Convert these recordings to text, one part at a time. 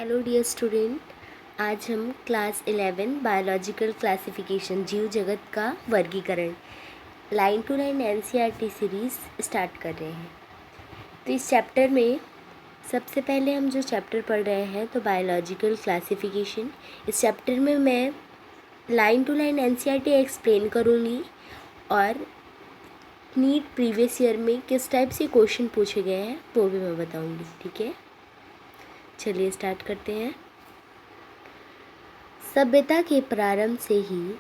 Hello dear student, आज हम class 11 biological classification जीव जगत का वर्गीकरण line to line NCERT series start कर रहे हैं। तो इस चैप्टर में सबसे पहले हम जो चैप्टर पढ़ रहे हैं तो बायोलॉजिकल क्लासिफिकेशन। इस चैप्टर में मैं line to line NCERT explain करूँगी और नीट प्रीवियस ईयर में किस टाइप से क्वेश्चन पूछे गए हैं वो भी मैं बताऊँगी। ठीक है, चलिए स्टार्ट करते हैं। सभ्यता के प्रारंभ से ही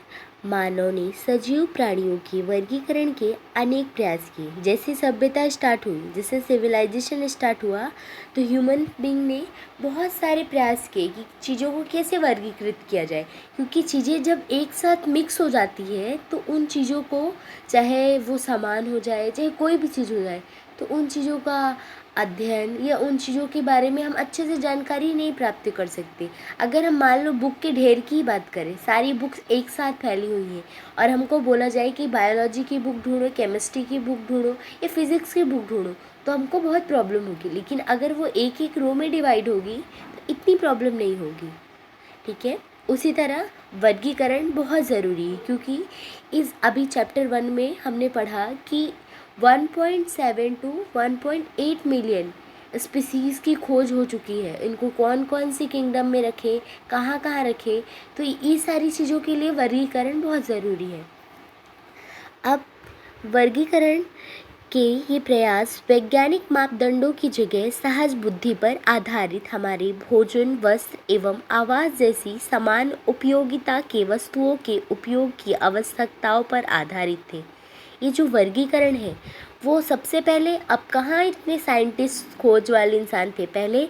मानव ने सजीव प्राणियों के वर्गीकरण के अनेक प्रयास किए। जैसे सभ्यता स्टार्ट हुई, जैसे सिविलाइजेशन स्टार्ट हुआ, तो ह्यूमन बीइंग ने बहुत सारे प्रयास किए कि चीज़ों को कैसे वर्गीकृत किया जाए, क्योंकि चीज़ें जब एक साथ मिक्स हो जाती है तो उन चीज़ों को, चाहे वो सामान हो जाए चाहे कोई भी चीज़ हो जाए, तो उन चीज़ों का अध्ययन या उन चीज़ों के बारे में हम अच्छे से जानकारी नहीं प्राप्त कर सकते। अगर हम मान लो बुक के ढेर की बात करें, सारी बुक्स एक साथ फैली हुई हैं और हमको बोला जाए कि बायोलॉजी की बुक ढूंढो, केमिस्ट्री की बुक ढूंढो या फिज़िक्स की बुक ढूंढो, तो हमको बहुत प्रॉब्लम होगी। लेकिन अगर वो एक एक रो में डिवाइड होगी तो इतनी प्रॉब्लम नहीं होगी। ठीक है, उसी तरह वर्गीकरण बहुत ज़रूरी है, क्योंकि इस अभी चैप्टर 1 में हमने पढ़ा कि 1.7 to 1.8 मिलियन स्पीसीज़ की खोज हो चुकी है। इनको कौन कौन सी किंगडम में रखें, कहाँ कहाँ रखें, तो ये सारी चीज़ों के लिए वर्गीकरण बहुत ज़रूरी है। अब वर्गीकरण के ये प्रयास वैज्ञानिक मापदंडों की जगह सहज बुद्धि पर आधारित हमारे भोजन, वस्त्र एवं आवास जैसी समान उपयोगिता के वस्तुओं के उपयोग की आवश्यकताओं पर आधारित थे। ये जो वर्गीकरण है वो सबसे पहले, अब कहाँ इतने साइंटिस्ट खोज वाले इंसान थे, पहले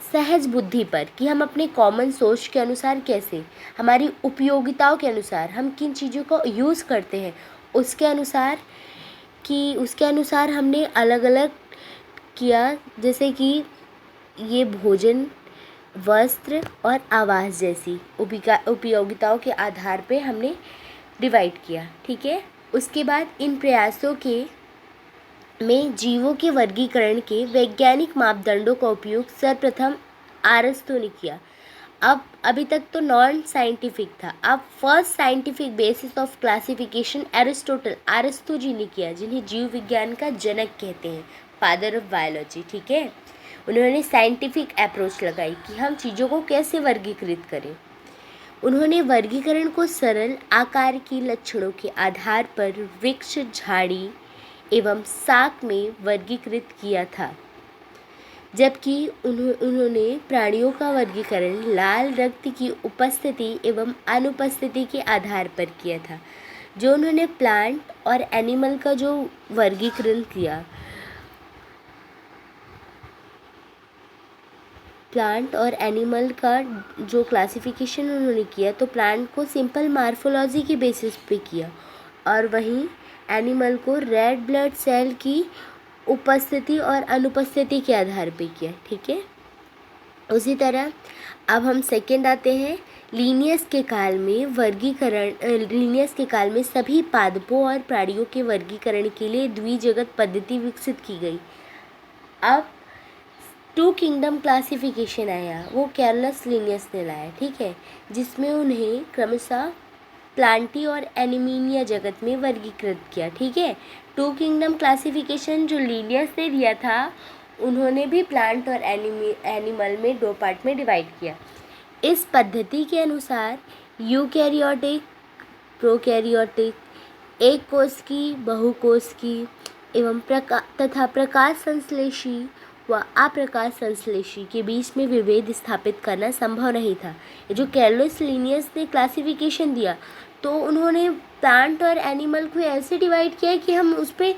सहज बुद्धि पर कि हम अपने कॉमन सोच के अनुसार कैसे, हमारी उपयोगिताओं के अनुसार हम किन चीज़ों को यूज़ करते हैं उसके अनुसार हमने अलग अलग किया। जैसे कि ये भोजन, वस्त्र और आवास जैसी उपयोगिताओं के आधार पे हमने डिवाइड किया। ठीक है, उसके बाद इन प्रयासों के में जीवों के वर्गीकरण के वैज्ञानिक मापदंडों का उपयोग सर्वप्रथम अरस्तु ने किया। अब अभी तक तो नॉन साइंटिफिक था, अब first scientific basis of classification अरस्तु जी ने किया, जिन्हें जीव विज्ञान का जनक कहते हैं, फादर ऑफ बायोलॉजी। ठीक है, उन्होंने साइंटिफिक अप्रोच लगाई कि हम चीज़ों को कैसे वर्गीकृत करें। उन्होंने वर्गीकरण को सरल आकार की लक्षणों के आधार पर वृक्ष, झाड़ी एवं शाक में वर्गीकृत किया था, जबकि उन्होंने प्राणियों का वर्गीकरण लाल रक्त की उपस्थिति एवं अनुपस्थिति के आधार पर किया था। जो उन्होंने प्लांट और एनिमल का जो वर्गीकरण किया, प्लांट और एनिमल का जो क्लासिफिकेशन उन्होंने किया, तो प्लांट को सिंपल मार्फोलॉजी के बेसिस पे किया और वहीं एनिमल को रेड ब्लड सेल की उपस्थिति और अनुपस्थिति के आधार पे किया। ठीक है, उसी तरह अब हम सेकेंड आते हैं। लीनियस के काल में सभी पादपों और प्राणियों के वर्गीकरण के लिए द्विजगत पद्धति विकसित की गई। अब टू किंगडम क्लासिफिकेशन आया, वो कैर्लस लीनियस ने लाया। ठीक है, जिसमें उन्हें क्रमशः प्लांटी और एनिमीनिया जगत में वर्गीकृत किया। ठीक है, टू किंगडम क्लासिफिकेशन जो लीनियस ने दिया था, उन्होंने भी प्लांट और एनिमल में दो पार्ट में डिवाइड किया। इस पद्धति के अनुसार यूकैरियोटिक, प्रोकैरियोटिक, एक कोश की, बहुकोश की एवं प्रकाश संश्लेषी व अप्रकाश संश्लेषी के बीच में विभेद स्थापित करना संभव नहीं था। जो कैर्लस लीनियस ने क्लासिफिकेशन दिया, तो उन्होंने प्लांट और एनिमल को ऐसे डिवाइड किया कि हम उस पर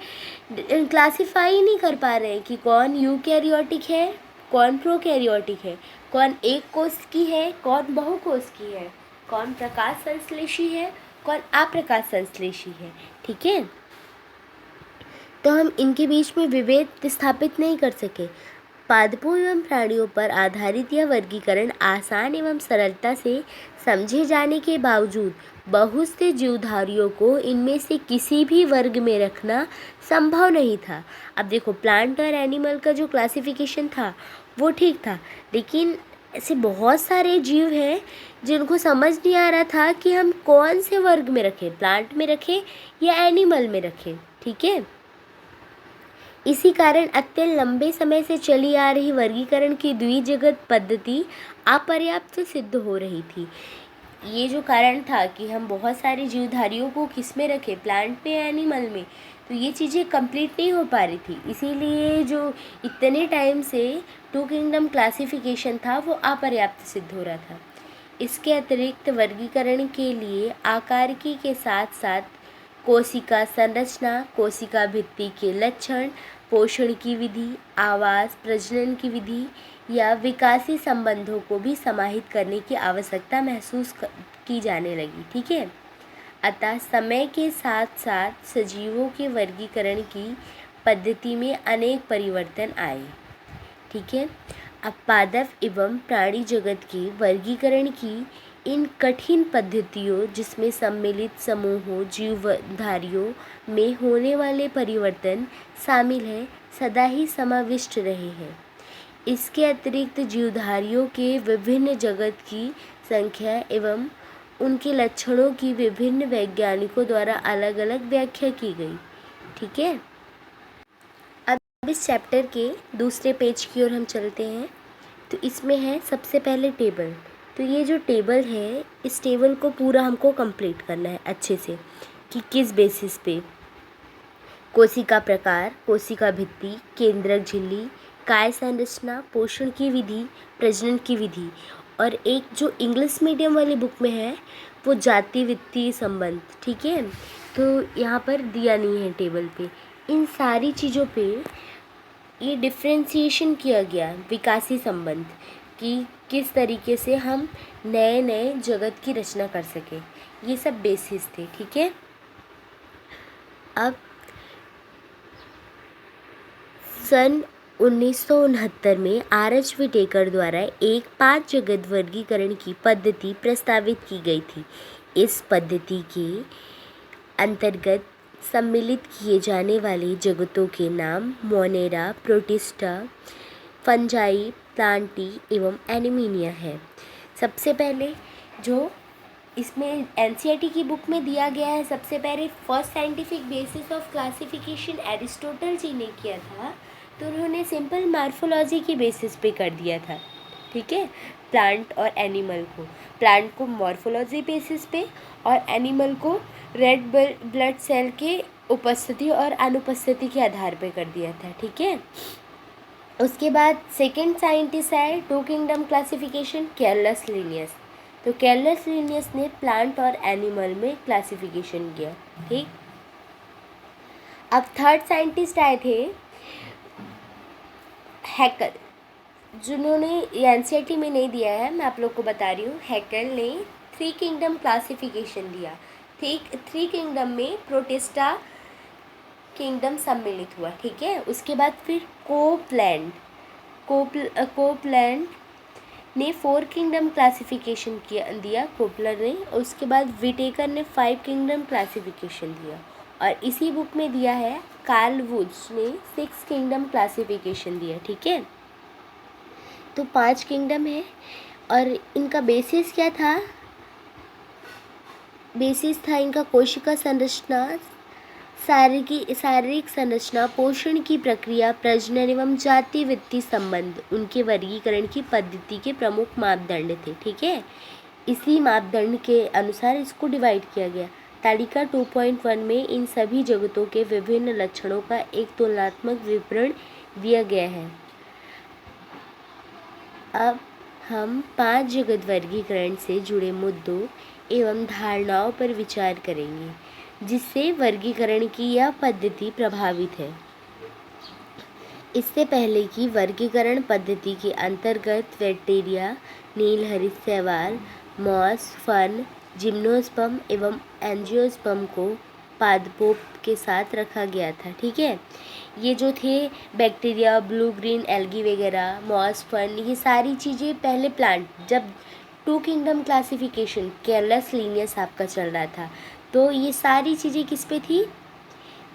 क्लासीफाई नहीं कर पा रहे हैं कि कौन यूकैरियोटिक है, कौन प्रोकैरियोटिक है, कौन एक कोश की है, कौन बहुकोश की है, कौन प्रकाश संश्लेषी है, कौन अप्रकाश संश्लेषी है। ठीक है, तो हम इनके बीच में विभेद स्थापित नहीं कर सके। पादपों एवं प्राणियों पर आधारित यह वर्गीकरण आसान एवं सरलता से समझे जाने के बावजूद बहुत से जीवधारियों को इनमें से किसी भी वर्ग में रखना संभव नहीं था। अब देखो, प्लांट और एनिमल का जो क्लासिफिकेशन था वो ठीक था, लेकिन ऐसे बहुत सारे जीव हैं जिनको समझ नहीं आ रहा था कि हम कौन से वर्ग में रखें, प्लांट में रखें या एनिमल में रखें। ठीक है, इसी कारण अत्यंत लंबे समय से चली आ रही वर्गीकरण की द्विजगत पद्धति अपर्याप्त सिद्ध हो रही थी। ये जो कारण था कि हम बहुत सारे जीवधारियों को किस में रखें, प्लांट में या एनिमल में, तो ये चीज़ें कंप्लीट नहीं हो पा रही थी। इसीलिए जो इतने टाइम से टू किंगडम क्लासिफिकेशन था वो अपर्याप्त सिद्ध हो रहा था। इसके अतिरिक्त वर्गीकरण के लिए आकारिकी के साथ साथ कोशिका संरचना, कोशिका भित्ति के लक्षण, पोषण की विधि, आवास, प्रजनन की विधि या विकासी संबंधों को भी समाहित करने की आवश्यकता महसूस की जाने लगी। ठीक है, अतः समय के साथ साथ सजीवों के वर्गीकरण की पद्धति में अनेक परिवर्तन आए। ठीक है, अब पादप एवं प्राणी जगत के वर्गीकरण की इन कठिन पद्धतियों जिसमें सम्मिलित समूहों जीवधारियों में होने वाले परिवर्तन शामिल हैं, सदा ही समाविष्ट रहे हैं। इसके अतिरिक्त जीवधारियों के विभिन्न जगत की संख्या एवं उनके लक्षणों की विभिन्न वैज्ञानिकों द्वारा अलग अलग व्याख्या की गई। ठीक है, अब इस चैप्टर के दूसरे पेज की ओर हम चलते हैं। तो इसमें है सबसे पहले टेबल। तो ये जो टेबल है, इस टेबल को पूरा हमको कंप्लीट करना है अच्छे से कि किस बेसिस पे कोशिका प्रकार, कोशिका भित्ति, केंद्रक झिल्ली, काय संरचना, पोषण की विधि, प्रजनन की विधि, और एक जो इंग्लिश मीडियम वाली बुक में है वो जाति वित्तीय संबंध। ठीक है, तो यहाँ पर दिया नहीं है टेबल पे। इन सारी चीज़ों पे ये डिफ्रेंशिएशन किया गया विकासी संबंध कि किस तरीके से हम नए नए जगत की रचना कर सकें, ये सब बेसिस थे। ठीक है, अब सन 1969 में आर.एच. विटेकर द्वारा एक 5 जगत वर्गीकरण की पद्धति प्रस्तावित की गई थी। इस पद्धति के अंतर्गत सम्मिलित किए जाने वाले जगतों के नाम मोनेरा, प्रोटिस्टा, फंजाई, प्लांटी एवं एनिमीनिया है। सबसे पहले जो इसमें एनसीईआरटी की बुक में दिया गया है, सबसे पहले first scientific basis of classification Aristotle ji ने किया था, तो उन्होंने सिंपल मार्फोलॉजी की बेसिस पे कर दिया था। ठीक है, प्लांट और एनिमल को, प्लांट को मॉर्फोलॉजी बेसिस पे और एनिमल को रेड ब्लड सेल के उपस्थिति और अनुपस्थिति के आधार पे कर दिया था। ठीक है, उसके बाद सेकेंड साइंटिस्ट है टू किंगडम क्लासिफिकेशन, कैर्लस लिनियस। तो कैर्लस लिनियस ने प्लांट और एनिमल में क्लासिफिकेशन किया। ठीक, अब थर्ड साइंटिस्ट आए थे हैकल, जिन्होंने एनसीईआरटी में नहीं दिया है, मैं आप लोग को बता रही हूँ। हैकल ने 3 किंगडम क्लासिफिकेशन दिया। ठीक, 3 किंगडम में प्रोटिस्टा किंगडम सम्मिलित हुआ। ठीक है, उसके बाद फिर कोपलैंड ने 4 किंगडम क्लासिफिकेशन दिया कोपलर ने। उसके बाद विटेकर ने 5 किंगडम क्लासिफिकेशन दिया, और इसी बुक में दिया है कार्ल वुड्स ने 6 किंगडम क्लासिफिकेशन दिया। ठीक है, तो 5 किंगडम है, और इनका बेसिस क्या था? बेसिस था इनका कोशिका संरचना, शारीरिक संरचना, पोषण की प्रक्रिया, प्रजनन एवं जाति वित्तीय संबंध उनके वर्गीकरण की पद्धति के प्रमुख मापदंड थे। ठीक है, इसी मापदंड के अनुसार इसको डिवाइड किया गया। तालिका 2.1 में इन सभी जगतों के विभिन्न लक्षणों का एक तुलनात्मक विवरण दिया गया है। अब हम 5 जगत वर्गीकरण से जुड़े मुद्दों एवं धारणाओं पर विचार करेंगे जिससे वर्गीकरण की यह पद्धति प्रभावित है। इससे पहले की वर्गीकरण पद्धति के अंतर्गत बैक्टीरिया, नीलहरित शैवाल, मॉस, फर्न, जिम्नोस्पर्म एवं एंजियोस्पर्म को पादपों के साथ रखा गया था। ठीक है, ये जो थे बैक्टीरिया, ब्लू ग्रीन एल्गी वगैरह, मॉस, फर्न, ये सारी चीज़ें पहले प्लांट, जब टू किंगडम क्लासिफिकेशन कैर्लस लिनियस आपका चल रहा था, तो ये सारी चीज़ें किस पे थी?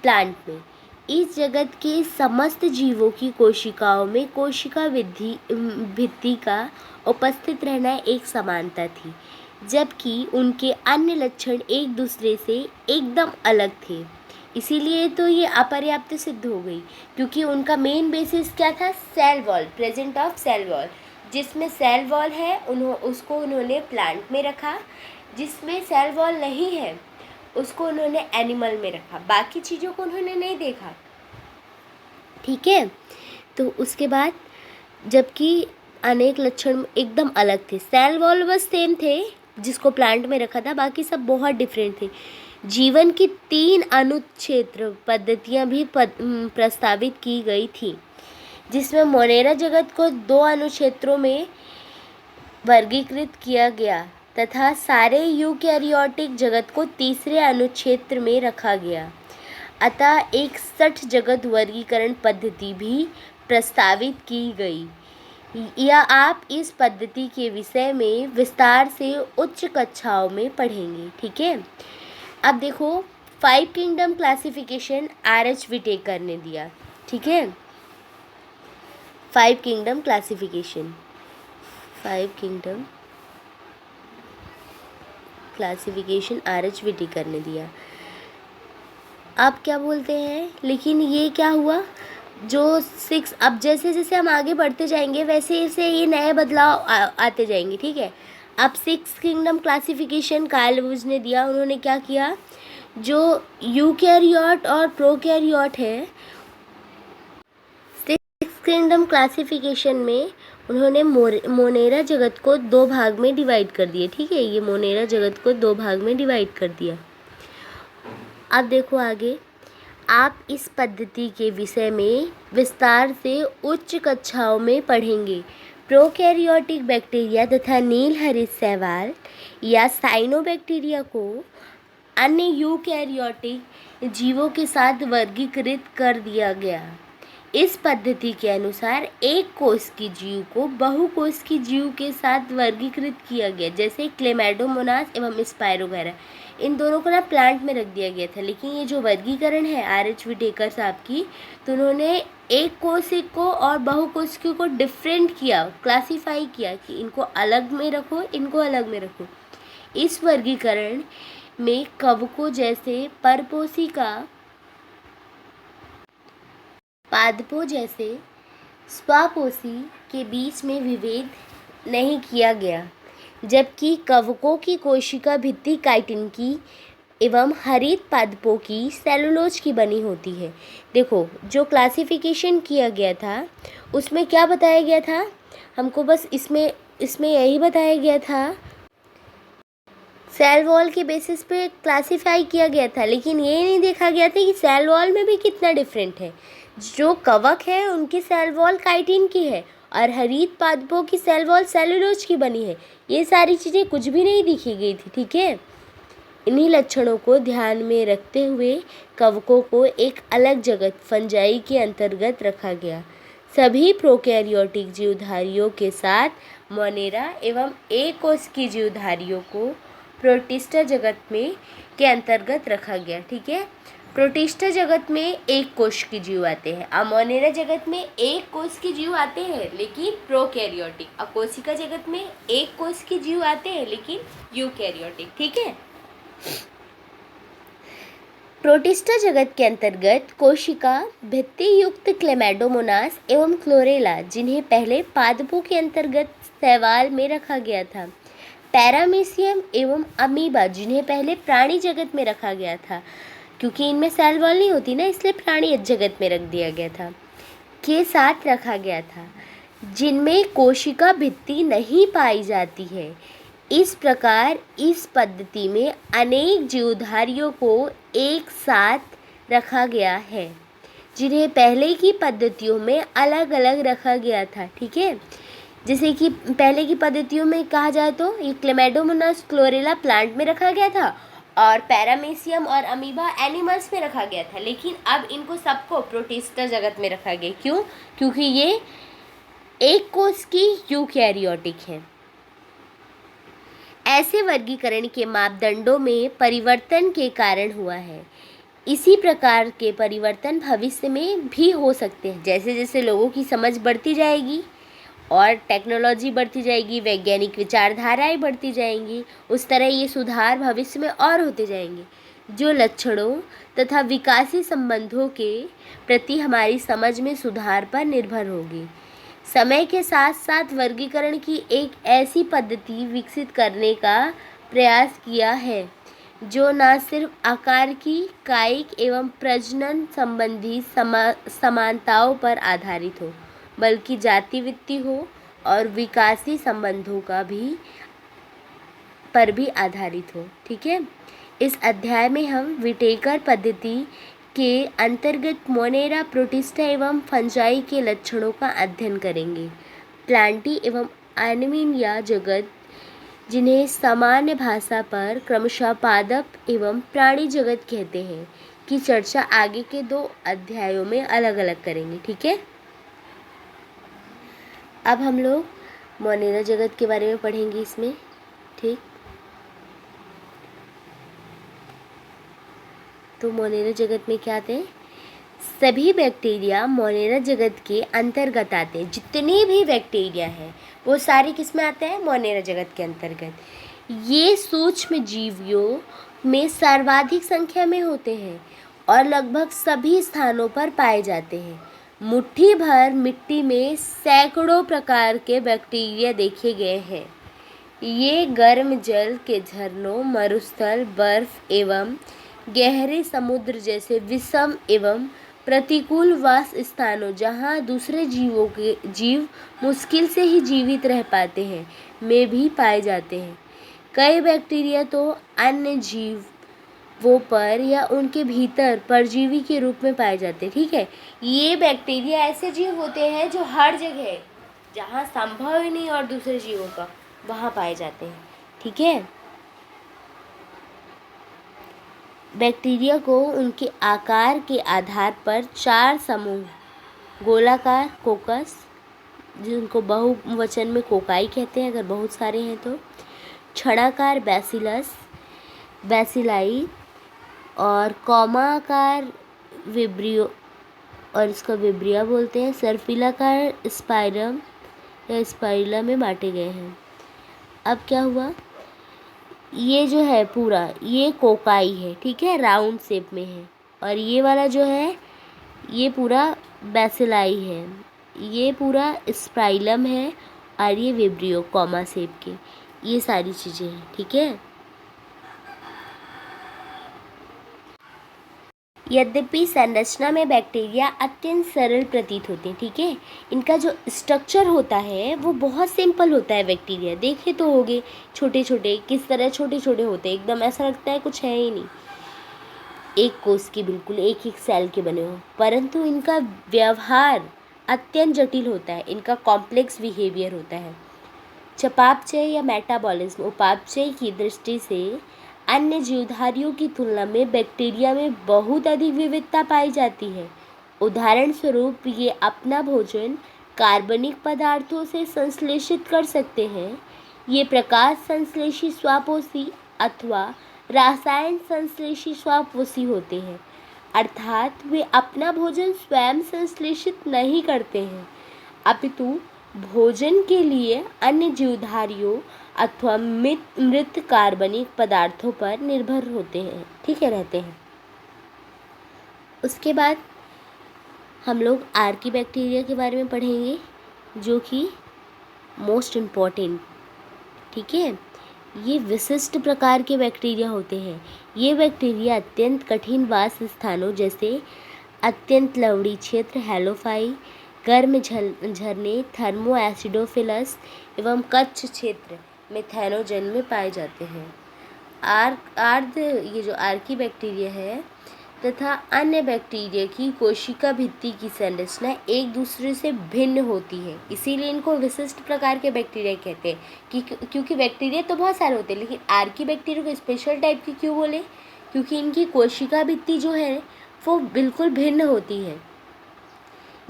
प्लांट में। इस जगत के समस्त जीवों की कोशिकाओं में कोशिका भित्ति का उपस्थित रहना एक समानता थी, जबकि उनके अन्य लक्षण एक दूसरे से एकदम अलग थे। इसीलिए तो ये अपर्याप्त सिद्ध हो गई, क्योंकि उनका मेन बेसिस क्या था? Cell wall, present of cell wall. जिसमें सेल वॉल है उसको उन्होंने प्लांट में रखा, जिसमें सेल वॉल नहीं है उसको उन्होंने एनिमल में रखा, बाकी चीज़ों को उन्होंने नहीं देखा। ठीक है, तो उसके बाद जबकि अनेक लक्षण एकदम अलग थे, सेल वॉल बस सेम थे जिसको प्लांट में रखा था, बाकी सब बहुत डिफरेंट थे। जीवन की 3 अनुक्षेत्र पद्धतियाँ भी प्रस्तावित की गई थी, जिसमें मोनेरा जगत को 2 अनुक्षेत्रों में वर्गीकृत किया गया तथा सारे यूकैरियोटिक जगत को तीसरे अनुक्षेत्र में रखा गया। अतः एक 60 जगत वर्गीकरण पद्धति भी प्रस्तावित की गई। या आप इस पद्धति के विषय में विस्तार से उच्च कक्षाओं में पढ़ेंगे। ठीक है, अब देखो 5 किंगडम क्लासिफिकेशन RH विटेकर ने दिया। ठीक है, 5 kingdom classification, 5 kingdom classification RH Whittaker ने दिया। अब क्या बोलते हैं, लेकिन ये क्या हुआ, जो 6, अब जैसे जैसे हम आगे बढ़ते जाएंगे वैसे वैसे ये नए बदलाव आते जाएंगे। ठीक है, अब 6 किंगडम क्लासिफिकेशन कार्ल लुईस ने दिया। उन्होंने क्या किया, जो यूकैरियोट और प्रोकैरियोट है, 6 किंगडम क्लासिफिकेशन में उन्होंने मोनेरा जगत को 2 भाग में डिवाइड कर दिया। ठीक है, ये मोनेरा जगत को 2 भाग में डिवाइड कर दिया। अब देखो आगे, आप इस पद्धति के विषय में विस्तार से उच्च कक्षाओं में पढ़ेंगे। प्रोकैरियोटिक बैक्टीरिया तथा नील हरित शैवाल या साइनोबैक्टीरिया को अन्य यूकैरियोटिक जीवों के साथ वर्गीकृत कर दिया गया। इस पद्धति के अनुसार एक कोष की जीव को बहुकोष की जीव के साथ वर्गीकृत किया गया, जैसे क्लेमाइडोमोनास एवं स्पायरोगैरा, इन दोनों को ना प्लांट में रख दिया गया था। लेकिन ये जो वर्गीकरण है RH विटेकर साहब की, तो उन्होंने एक कोशिकी को और बहुकोशिकी को डिफरेंट किया, क्लासीफाई किया कि इनको अलग में रखो, इनको अलग में रखो। इस वर्गीकरण में कवकों जैसे परपोषिका, पादपों जैसे स्वापोषी के बीच में विभेद नहीं किया गया, जबकि कवकों की कोशिका भित्ति काइटिन की एवं हरित पादपों की सेलुलोज की बनी होती है। देखो, जो क्लासिफिकेशन किया गया था उसमें क्या बताया गया था, हमको बस इसमें यही बताया गया था, सेल वॉल के बेसिस पे क्लासिफाई किया गया था, लेकिन ये नहीं देखा गया था कि सेल वॉल में भी कितना डिफरेंट है। जो कवक है उनकी सेल वॉल काइटिन की है और हरित पादपों की सेल वॉल सेलुलोज की बनी है। ये सारी चीज़ें कुछ भी नहीं दिखी गई थी। ठीक है, इन्हीं लक्षणों को ध्यान में रखते हुए कवकों को एक अलग जगत फंजाई के अंतर्गत रखा गया। सभी प्रोकैरियोटिक जीवधारियों के साथ मोनेरा एवं एक कोष की जीवधारियों को प्रोटिस्टा जगत में के अंतर्गत रखा गया। ठीक है, प्रोटिस्टा जगत में एक कोष की जीव आते हैं, मोनेरा जगत में एक कोष की जीव आते हैं लेकिन प्रोकैरियोटिक, कोशिका जगत में एक कोष की जीव आते हैं लेकिन यूकैरियोटिक। ठीक है, प्रोटिस्टा जगत के अंतर्गत कोशिका भित्ति युक्त क्लेमाइडोमोनास एवं क्लोरेला, जिन्हें पहले पादपों के अंतर्गत शैवाल में रखा गया था, पैरामीशियम एवं अमीबा, जिन्हें पहले प्राणी जगत में रखा गया था, क्योंकि इनमें सेल वॉल नहीं होती ना, इसलिए प्राणी जगत में रख दिया गया था, के साथ रखा गया था, जिनमें कोशिका भित्ति नहीं पाई जाती है। इस प्रकार इस पद्धति में अनेक जीवधारियों को एक साथ रखा गया है, जिन्हें पहले की पद्धतियों में अलग अलग रखा गया था। ठीक है, जैसे कि पहले की पद्धतियों में कहा जाए तो ये क्लेमाइडोमोनास क्लोरेला प्लांट में रखा गया था और पैरामीशियम और अमीबा एनिमल्स में रखा गया था, लेकिन अब इनको सबको प्रोटिस्टा जगत में रखा गया। क्यों? क्योंकि ये एक कोष की यूकैरियोटिक है। ऐसे वर्गीकरण के मापदंडों में परिवर्तन के कारण हुआ है। इसी प्रकार के परिवर्तन भविष्य में भी हो सकते हैं। जैसे जैसे लोगों की समझ बढ़ती जाएगी और टेक्नोलॉजी बढ़ती जाएगी, वैज्ञानिक विचारधाराएं बढ़ती जाएंगी, उस तरह ये सुधार भविष्य में और होते जाएंगे, जो लक्षणों तथा विकासी संबंधों के प्रति हमारी समझ में सुधार पर निर्भर होगी। समय के साथ साथ वर्गीकरण की एक ऐसी पद्धति विकसित करने का प्रयास किया है जो न सिर्फ आकार की, कायिक एवं प्रजनन संबंधी समानताओं पर आधारित हो, बल्कि जाति वित्तीय हो और विकासी संबंधों पर भी आधारित हो। ठीक है, इस अध्याय में हम विटेकर पद्धति के अंतर्गत मोनेरा प्रोटिस्टा एवं फंजाई के लक्षणों का अध्ययन करेंगे। प्लांटी एवं एनिमिया जगत, जिन्हें सामान्य भाषा पर क्रमशः पादप एवं प्राणी जगत कहते हैं, की चर्चा आगे के 2 अध्यायों में अलग अलग करेंगे। ठीक है, अब हम लोग मोनेरा जगत के बारे में पढ़ेंगे इसमें। ठीक, तो मोनेरा जगत में क्या आते हैं? सभी बैक्टीरिया मोनेरा जगत के अंतर्गत आते हैं। जितने भी बैक्टीरिया हैं वो सारे किस में आते हैं? मोनेरा जगत के अंतर्गत। ये सूक्ष्म जीवियों में सर्वाधिक संख्या में होते हैं और लगभग सभी स्थानों पर पाए जाते हैं। मुट्ठी भर मिट्टी में सैकड़ों प्रकार के बैक्टीरिया देखे गए हैं। ये गर्म जल के झरनों, मरुस्थल, बर्फ एवं गहरे समुद्र जैसे विषम एवं प्रतिकूल वास स्थानों, जहाँ दूसरे जीव मुश्किल से ही जीवित रह पाते हैं, में भी पाए जाते हैं। कई बैक्टीरिया तो अन्य जीवों पर या उनके भीतर परजीवी के रूप में पाए जाते हैं। ठीक है, ये बैक्टीरिया ऐसे जीव होते हैं जो हर जगह जहाँ संभव ही नहीं और दूसरे जीवों का, वहाँ पाए जाते हैं। ठीक है, बैक्टीरिया को उनके आकार के आधार पर 4 समूह, गोलाकार कोकस, जिनको बहुवचन में कोकाई कहते हैं अगर बहुत सारे हैं तो, छड़ाकार बैसिलाई और कौमाकार विब्रियो, और इसका विब्रिया बोलते हैं, सर्पिलाकार स्पाइरम या स्पाइरला में बांटे गए हैं। अब क्या हुआ, ये जो है पूरा ये कोकाई है। ठीक है, राउंड शेप में है, और ये वाला जो है ये पूरा बैसिलाई है, ये पूरा स्पाइलम है, और ये विब्रियो कॉमा शेप के, ये सारी चीज़ें हैं। ठीक है, यद्यपि संरचना में बैक्टीरिया अत्यंत सरल प्रतीत होते हैं। ठीक है, इनका जो स्ट्रक्चर होता है वो बहुत सिंपल होता है। बैक्टीरिया देखे तो होगे, छोटे छोटे किस तरह छोटे छोटे होते हैं, एकदम ऐसा लगता है कुछ है ही नहीं, एक कोष के, बिल्कुल एक एक सेल के बने हो, परंतु इनका व्यवहार अत्यंत जटिल होता है, इनका कॉम्प्लेक्स बिहेवियर होता है। चयापचय या मेटाबॉलिज्म, उपापचय की दृष्टि से अन्य जीवधारियों की तुलना में बैक्टीरिया में बहुत अधिक विविधता पाई जाती है। उदाहरण स्वरूप ये अपना भोजन कार्बनिक पदार्थों से संश्लेषित कर सकते हैं। ये प्रकाश संश्लेषी स्वापोषी अथवा रासायन संश्लेषी स्वापोषी होते हैं, अर्थात वे अपना भोजन स्वयं संश्लेषित नहीं करते हैं, अपितु भोजन के लिए अन्य जीवधारियों अथवा मृत कार्बनिक पदार्थों पर निर्भर होते हैं। ठीक है, रहते हैं। उसके बाद हम लोग आर्की बैक्टीरिया के बारे में पढ़ेंगे, जो कि मोस्ट इम्पॉर्टेंट। ठीक है, ये विशिष्ट प्रकार के बैक्टीरिया होते हैं। ये बैक्टीरिया अत्यंत कठिन वास स्थानों जैसे अत्यंत लवणीय क्षेत्र, हेलोफाई, गर्म झरने, थर्मो एसिडोफिलस एवं कच्छ क्षेत्र में थैनोजन में पाए जाते हैं। ये जो आर्की बैक्टीरिया है तथा अन्य बैक्टीरिया की कोशिका भित्ति की संरचना एक दूसरे से भिन्न होती है, इसीलिए इनको विशिष्ट प्रकार के बैक्टीरिया कहते हैं। क्योंकि बैक्टीरिया तो बहुत सारे होते हैं, लेकिन आर्की बैक्टीरिया को स्पेशल टाइप की क्यों बोले? क्योंकि इनकी कोशिका भित्ति जो है वो बिल्कुल भिन्न होती है।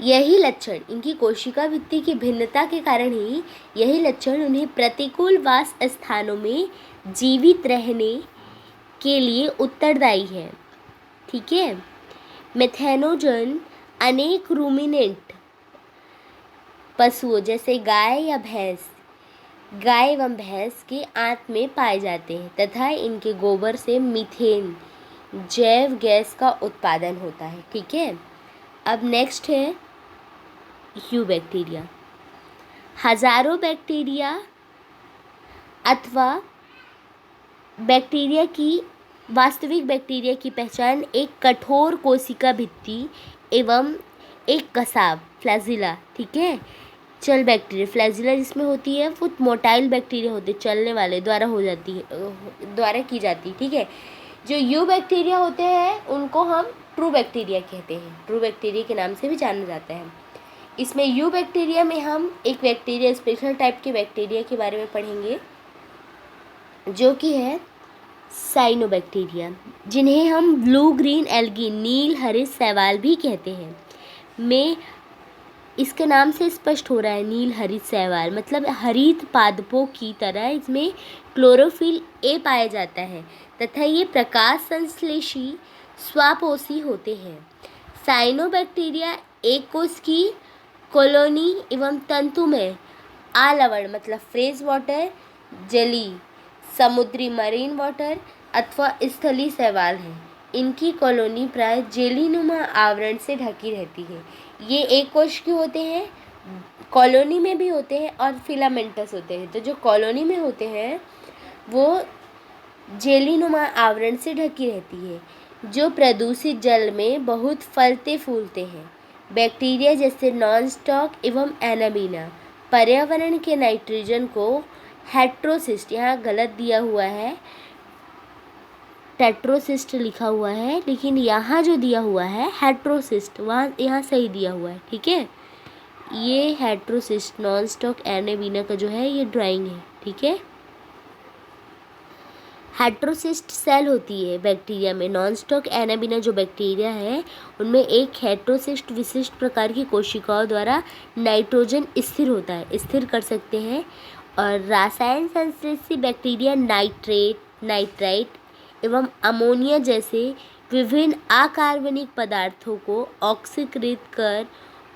यही लक्षण, इनकी कोशिका भित्ति की भिन्नता के कारण ही यही लक्षण उन्हें प्रतिकूल वास स्थानों में जीवित रहने के लिए उत्तरदायी है। ठीक है। मेथेनोजन अनेक रूमिनेंट पशुओं जैसे गाय एवं भैंस के आंत में पाए जाते हैं तथा इनके गोबर से मीथेन जैव गैस का उत्पादन होता है। ठीक है। अब नेक्स्ट है यू बैक्टीरिया। हजारों बैक्टीरिया अथवा वास्तविक बैक्टीरिया की पहचान एक कठोर कोशिका भित्ति एवं एक कसाब फ्लैजिला, ठीक है, चल बैक्टीरिया, फ्लैजिला जिसमें होती है वो मोटाइल बैक्टीरिया होते हैं, चलने वाले द्वारा की जाती है। ठीक है। जो यू बैक्टीरिया होते हैं उनको हम ट्रू बैक्टीरिया कहते हैं, ट्रू बैक्टीरिया के नाम से भी जाना जाता है। इसमें यू बैक्टीरिया में हम एक बैक्टीरिया, स्पेशल टाइप के बैक्टीरिया के बारे में पढ़ेंगे जो कि है साइनोबैक्टीरिया, जिन्हें हम ब्लू ग्रीन एल्गी, नील हरित शैवाल भी कहते हैं। में इसके नाम से स्पष्ट हो रहा है नील हरित शैवाल, मतलब हरित पादपों की तरह इसमें क्लोरोफिल ए पाया जाता है तथा ये प्रकाश संश्लेषी स्वापोषी होते हैं। साइनोबैक्टीरिया एक कोश की कॉलोनी एवं तंतु में आलवण मतलब फ्रेश वाटर, जली समुद्री मरीन वाटर अथवा स्थलीय शैवाल है। इनकी कॉलोनी प्राय जेलीनुमा आवरण से ढकी रहती है। ये एक कोश के होते हैं, कॉलोनी में भी होते हैं और फिलामेंटस होते हैं। तो जो कॉलोनी में होते हैं वो जेलीनुमा आवरण से ढकी रहती है जो प्रदूषित जल में बहुत फलते फूलते हैं। बैक्टीरिया जैसे नॉनस्टॉक एवं एनाबीना पर्यावरण के नाइट्रोजन को हेट्रोसिस्ट, यहाँ गलत दिया हुआ है, टेट्रोसिस्ट लिखा हुआ है, लेकिन यहाँ जो दिया हुआ है हेट्रोसिस्ट, यहाँ सही दिया हुआ है। ठीक है। ये हेट्रोसिस्ट नॉनस्टॉक एनाबीना का जो है ये ड्राइंग है। ठीक है। हेट्रोसिस्ट सेल होती है बैक्टीरिया में। नॉनस्टॉक एनाबीना जो बैक्टीरिया है उनमें एक हेट्रोसिस्ट विशिष्ट प्रकार की कोशिकाओं द्वारा नाइट्रोजन स्थिर होता है, स्थिर कर सकते हैं। और रासायन संश्लेषी बैक्टीरिया नाइट्राइट एवं अमोनिया जैसे विभिन्न अकार्बनिक पदार्थों को ऑक्सीकृत कर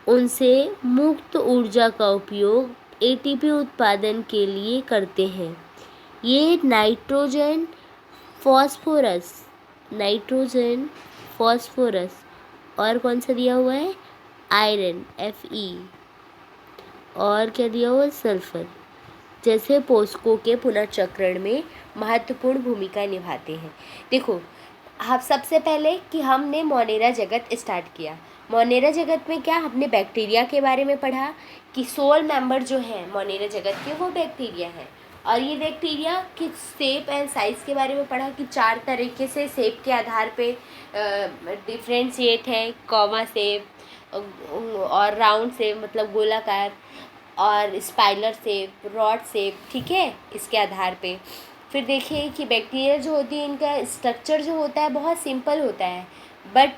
उनसे मुक्त ऊर्जा का उपयोग एटीपी उत्पादन के लिए करते हैं। ये नाइट्रोजन फॉस्फोरस और कौन सा दिया हुआ है, आयरन Fe, और क्या दिया हुआ है, सल्फर जैसे पोषकों के पुनर्चक्रण में महत्वपूर्ण भूमिका निभाते हैं। देखो, आप सबसे पहले कि हमने मोनेरा जगत स्टार्ट किया। मोनेरा जगत में क्या हमने बैक्टीरिया के बारे में पढ़ा कि 16 मेंबर जो हैं मोनेरा जगत के वो बैक्टीरिया हैं। और ये बैक्टीरिया की शेप एंड साइज़ के बारे में पढ़ा कि 4 तरीके से शेप के आधार पे डिफ्रेंशिएट है, कॉमा शेप और राउंड शेप मतलब गोलाकार, और स्पाइरल शेप, रॉड शेप, ठीक है, इसके आधार पे। फिर देखिए कि बैक्टीरिया जो होती है इनका स्ट्रक्चर जो होता है बहुत सिंपल होता है, बट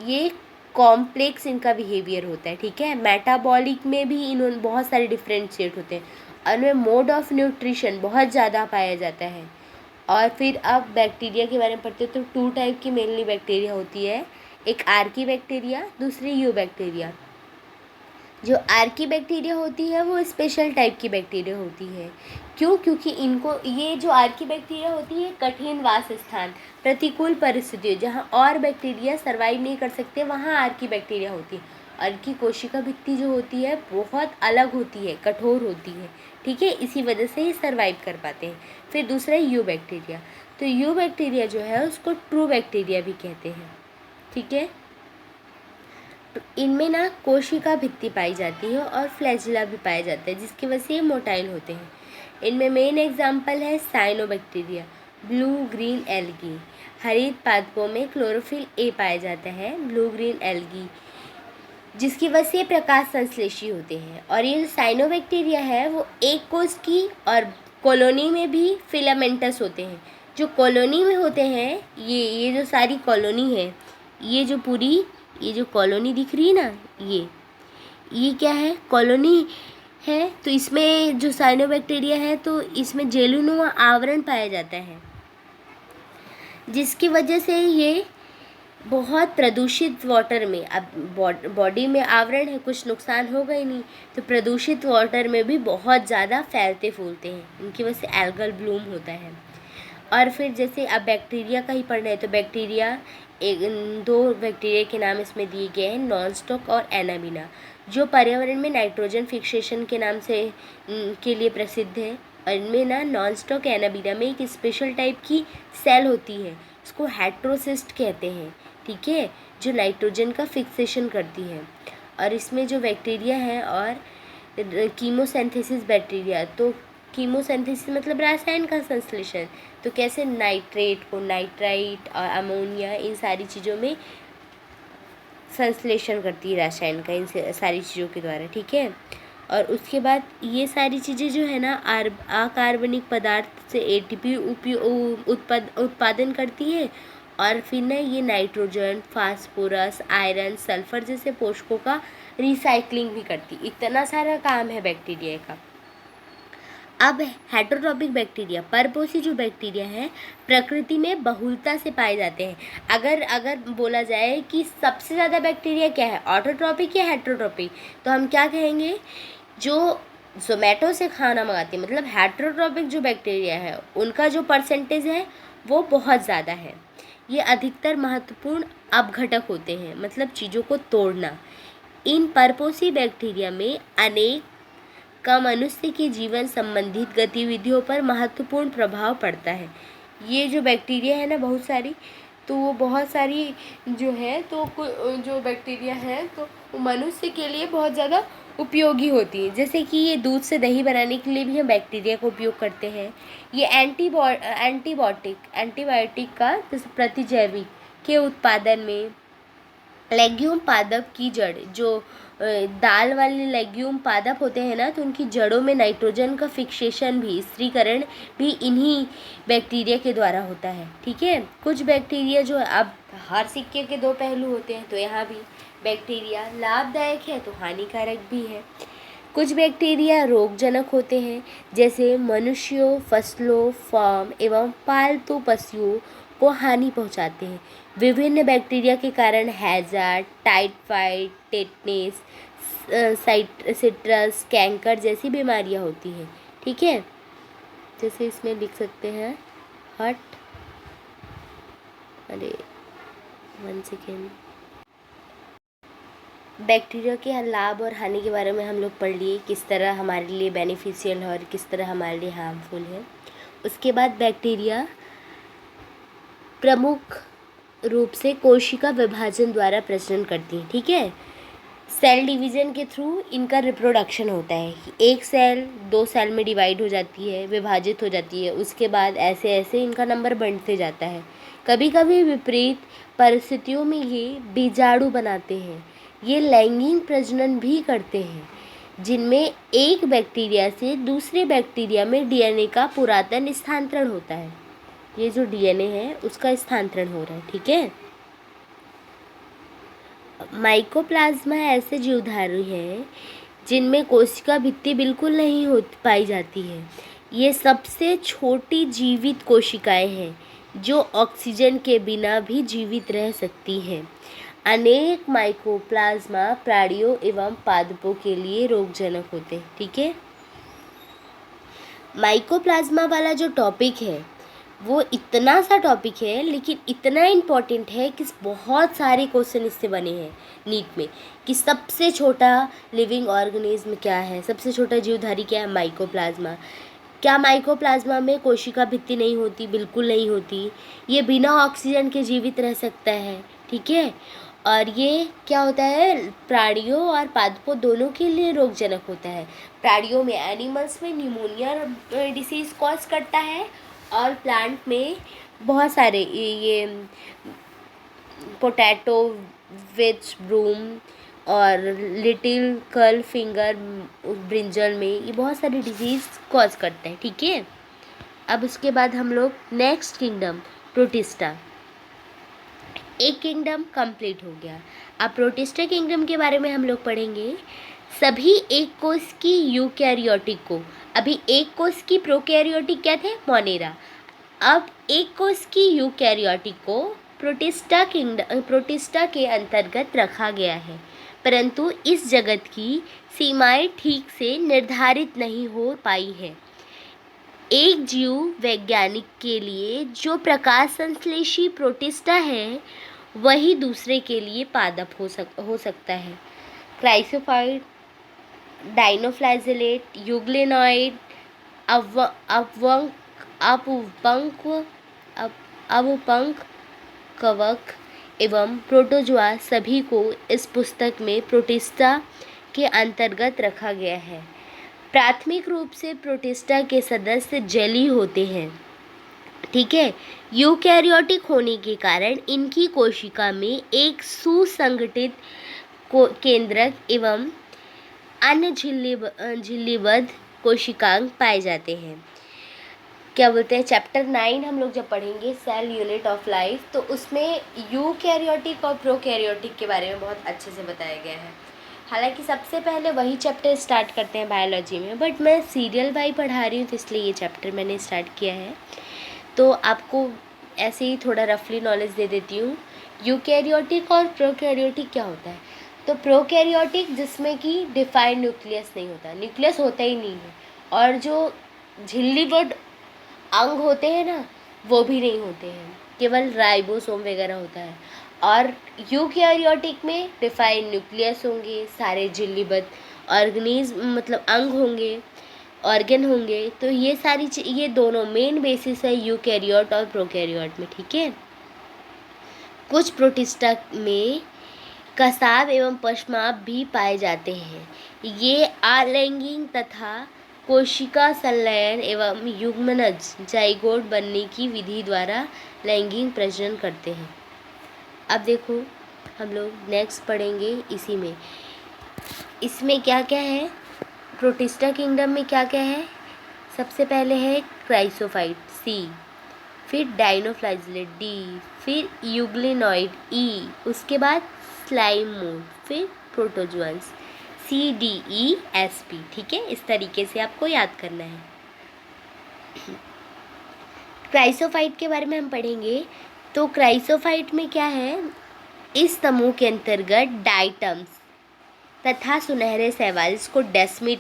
ये कॉम्प्लेक्स इनका बिहेवियर होता है। ठीक है। मेटाबॉलिक में भी इन्होंने बहुत सारे डिफ्रेंशिएट होते हैं और उनमें मोड ऑफ न्यूट्रिशन बहुत ज़्यादा पाया जाता है। और फिर अब बैक्टीरिया के बारे में पढ़ते हैं तो 2 टाइप की मेनली बैक्टीरिया होती है, एक आर्की बैक्टीरिया, दूसरी यू बैक्टीरिया। जो आर्की बैक्टीरिया होती है वो स्पेशल टाइप की बैक्टीरिया होती है। क्यों? क्योंकि इनको, ये जो आर्की बैक्टीरिया होती है कठिन वास स्थान, प्रतिकूल परिस्थितियों जहाँ और बैक्टीरिया सर्वाइव नहीं कर सकते वहाँ आर्की बैक्टीरिया होती है। और इनकी कोशिका भित्ति जो होती है बहुत अलग होती है, कठोर होती है। ठीक है। इसी वजह से ही सर्वाइव कर पाते हैं। फिर दूसरा है यू बैक्टीरिया। तो यू बैक्टीरिया जो है उसको ट्रू बैक्टीरिया भी कहते हैं। ठीक है। इनमें ना कोशिका भित्ति पाई जाती है और फ्लैजिला भी पाया जाता है जिसकी वजह से ये मोटाइल होते हैं। इनमें मेन एग्जाम्पल है साइनोबैक्टीरिया, ब्लू ग्रीन एल्गी। हरित पादपों में क्लोरोफिल ए पाया जाता है, ब्लू ग्रीन एल्गी, जिसकी वजह से प्रकाश संश्लेषी होते हैं। और ये साइनोबैक्टीरिया है वो एक कोश की और कॉलोनी में भी फिलामेंटस होते हैं। जो कॉलोनी में होते हैं ये जो सारी कॉलोनी है, ये जो पूरी ये जो कॉलोनी दिख रही है ना, ये क्या है, कॉलोनी है। तो इसमें जो साइनोबैक्टीरिया है तो इसमें जेलुनुमा आवरण पाया जाता है जिसकी वजह से ये बहुत प्रदूषित वाटर में, अब बॉडी में आवरण है, कुछ नुकसान होगा ही नहीं, तो प्रदूषित वाटर में भी बहुत ज़्यादा फैलते फूलते हैं, इनकी वजह से एल्गल ब्लूम होता है। और फिर जैसे अब बैक्टीरिया का ही पढ़ना है, तो बैक्टीरिया दो बैक्टीरिया के नाम इसमें दिए गए हैं, नॉनस्टॉक और एनाबिना, जो पर्यावरण में नाइट्रोजन फिक्सेशन के नाम से के लिए प्रसिद्ध है। और इनमें ना नॉनस्टॉक एनाबिना में एक स्पेशल टाइप की सेल होती है, इसको हेट्रोसिस्ट कहते हैं, ठीक है, जो नाइट्रोजन का फिक्सेशन करती है। और इसमें जो बैक्टीरिया है और कीमोसिंथेसिस बैक्टीरिया, तो कीमोसिंथेसिस मतलब रसायन का संश्लेषण, तो कैसे नाइट्रेट को नाइट्राइट और अमोनिया इन सारी चीज़ों में संश्लेषण करती है रसायन का, इन सारी चीज़ों के द्वारा, ठीक है। और उसके बाद ये सारी चीज़ें जो है ना अकार्बनिक पदार्थ से एटीपी उत्पादन करती है, और फिर ना ये नाइट्रोजन, फास्फोरस, आयरन, सल्फर जैसे पोषकों का रिसाइकलिंग भी करती। इतना सारा काम है बैक्टीरिया का। अब हेटेरोट्रॉपिक बैक्टीरिया, परपोषी जो बैक्टीरिया है प्रकृति में बहुलता से पाए जाते हैं। अगर बोला जाए कि सबसे ज़्यादा बैक्टीरिया क्या है, ऑटोट्रॉपिक या हेटेरोट्रॉपिक, तो हम क्या कहेंगे, जो जोमेटो से खाना मंगाते हैं, मतलब हेटेरोट्रॉपिक जो बैक्टीरिया है उनका जो परसेंटेज है वो बहुत ज़्यादा है। ये अधिकतर महत्वपूर्ण अपघटक होते हैं, मतलब चीज़ों को तोड़ना। इन परपोषी बैक्टीरिया में अनेक का मनुष्य के जीवन संबंधित गतिविधियों पर महत्वपूर्ण प्रभाव पड़ता है। ये जो बैक्टीरिया है ना बहुत सारी, तो वो बहुत सारी जो है, तो जो बैक्टीरिया है तो वो मनुष्य के लिए बहुत ज़्यादा उपयोगी होती है। जैसे कि ये दूध से दही बनाने के लिए भी हम बैक्टीरिया का उपयोग करते हैं। ये एंटीबायोटिक का जैसे प्रतिजैविक के उत्पादन में, लेग्यूम पादप की जड़, जो दाल वाले लेग्यूम पादप होते हैं ना, तो उनकी जड़ों में नाइट्रोजन का फिक्सेशन भी, स्त्रीकरण भी इन्हीं बैक्टीरिया के द्वारा होता है, ठीक है। कुछ बैक्टीरिया जो, अब हर सिक्के के दो पहलू होते हैं, तो यहाँ भी बैक्टीरिया लाभदायक है तो हानिकारक भी है। कुछ बैक्टीरिया रोगजनक होते हैं, जैसे मनुष्यों, फसलों, फार्म एवं पालतू पशुओं को हानि पहुंचाते हैं। विभिन्न बैक्टीरिया के कारण hazard, typhoid, tetanus, citrus, canker जैसी बीमारियां होती हैं, ठीक है। जैसे इसमें लिख सकते हैं हट, अरे 1 सेकेंड, बैक्टीरिया के लाभ और हानि के बारे में हम लोग पढ़ लिए, किस तरह हमारे लिए बेनिफिशियल है और किस तरह हमारे लिए हार्मफुल है। उसके बाद बैक्टीरिया प्रमुख रूप से कोशिका विभाजन द्वारा प्रजनन करती हैं, ठीक है। सेल डिवीज़न के थ्रू इनका रिप्रोडक्शन होता है। एक सेल 2 सेल में डिवाइड हो जाती है, विभाजित हो जाती है, उसके बाद ऐसे ऐसे इनका नंबर बढ़ते जाता है। कभी कभी विपरीत परिस्थितियों में ये बीजाणु बनाते हैं। ये लैंगिक प्रजनन भी करते हैं, जिनमें एक बैक्टीरिया से दूसरे बैक्टीरिया में डीएनए का पुरातन स्थानांतरण होता है। ये जो डीएनए है उसका स्थानांतरण हो रहा है, ठीक है। माइकोप्लाज्मा ऐसे जीवधारी हैं जिनमें कोशिका भित्ति बिल्कुल नहीं हो पाई जाती है। ये सबसे छोटी जीवित कोशिकाएं हैं जो ऑक्सीजन के बिना भी जीवित रह सकती हैं। अनेक माइकोप्लाज्मा प्राणियों एवं पादपों के लिए रोगजनक होते हैं, ठीक है। माइकोप्लाज्मा वाला जो टॉपिक है वो इतना सा टॉपिक है, लेकिन इतना इम्पॉर्टेंट है कि बहुत सारे क्वेश्चन इससे बने हैं नीट में, कि सबसे छोटा लिविंग ऑर्गेनिज्म क्या है, सबसे छोटा जीवधारी क्या है, माइकोप्लाज्मा। क्या माइकोप्लाज्मा में कोशिका भित्ति नहीं होती? बिल्कुल नहीं होती। ये बिना ऑक्सीजन के जीवित रह सकता है, ठीक है। और ये क्या होता है, प्राणियों और पादपों दोनों के लिए रोगजनक होता है। प्राणियों में, एनिमल्स में निमोनिया डिसीज़ कॉज करता है, और प्लांट में बहुत सारे ये पोटैटो, विच ब्रूम और लिटिल कर्ल फिंगर ब्रिंजल में ये बहुत सारी डिजीज़ कॉज करते हैं, ठीक है। अब उसके बाद हम लोग नेक्स्ट किंगडम प्रोटिस्टा, एक किंगडम कंप्लीट हो गया। अब प्रोटिस्टा किंगडम के बारे में हम लोग पढ़ेंगे। सभी एक कोष की यूकैरियोटिक को, अभी एक कोष की प्रोकैरियोटिक क्या थे, मोनेरा। अब एक कोष की यूकैरियोटिक को प्रोटिस्टा के अंतर्गत रखा गया है, परंतु इस जगत की सीमाएं ठीक से निर्धारित नहीं हो पाई हैं। एक जीव वैज्ञानिक के लिए जो प्रकाश संश्लेषी प्रोटिस्टा है, वही दूसरे के लिए पादप हो सकता है। क्राइसोफाइट, डाइनोफ्लैजेलेट, यूग्लेनॉइड, अपवंक, कवक एवं प्रोटोजोआ सभी को इस पुस्तक में प्रोटिस्टा के अंतर्गत रखा गया है। प्राथमिक रूप से प्रोटिस्टा के सदस्य जलीय होते हैं, ठीक है। यूकैरियोटिक होने के कारण इनकी कोशिका में एक सुसंगठित केंद्रक एवं अन्य झिल्लीबद्ध कोशिकांग पाए जाते हैं। क्या बोलते हैं, चैप्टर 9 हम लोग जब पढ़ेंगे सेल यूनिट ऑफ लाइफ, तो उसमें यूकैरियोटिक और प्रोकैरियोटिक के बारे में बहुत अच्छे से बताया गया है। हालांकि सबसे पहले वही चैप्टर स्टार्ट करते हैं बायोलॉजी में, बट मैं सीरियल वाइज पढ़ा रही हूँ तो इसलिए ये चैप्टर मैंने स्टार्ट किया है। तो आपको ऐसे ही थोड़ा रफली नॉलेज दे देती हूँ। यूकैरियोटिक और प्रोकैरियोटिक क्या होता है। तो प्रोकैरियोटिक जिसमें कि डिफाइंड न्यूक्लियस नहीं होता, न्यूक्लियस होता ही नहीं है, और जो झिल्लीबद्ध अंग होते हैं ना, वो भी नहीं होते हैं, केवल राइबोसोम वगैरह होता है। और यूकैरियोटिक में डिफाइंड न्यूक्लियस होंगे, सारे झिल्लीबद्ध ऑर्गेनिज्म मतलब अंग होंगे, ऑर्गन होंगे। तो ये सारी ये दोनों मेन बेसिस है यूकैरियोट और प्रोकैरियोट में, ठीक है। कुछ प्रोटिस्टा में कसाब एवं पश्माप भी पाए जाते हैं। ये अलैंगिक तथा कोशिका संलयन एवं युग्मनज जाइगोट बनने की विधि द्वारा लैंगिक प्रजनन करते हैं। अब देखो हम लोग नेक्स्ट पढ़ेंगे इसी में, इसमें क्या क्या है, प्रोटिस्टा किंगडम में क्या क्या है। सबसे पहले है क्राइसोफाइट C, फिर डाइनोफ्लैजेलेट D, फिर यूग्लिनॉइड E, उसके बाद स्लाइम मोड, फिर प्रोटोजुअन्स CDESP, ठीक है। इस तरीके से आपको याद करना है। क्राइसोफाइट के बारे में हम पढ़ेंगे। तो क्राइसोफाइट में क्या है, इस समूह के अंतर्गत डाइटम्स तथा सुनहरे शैवाल, इसको डेस्मिड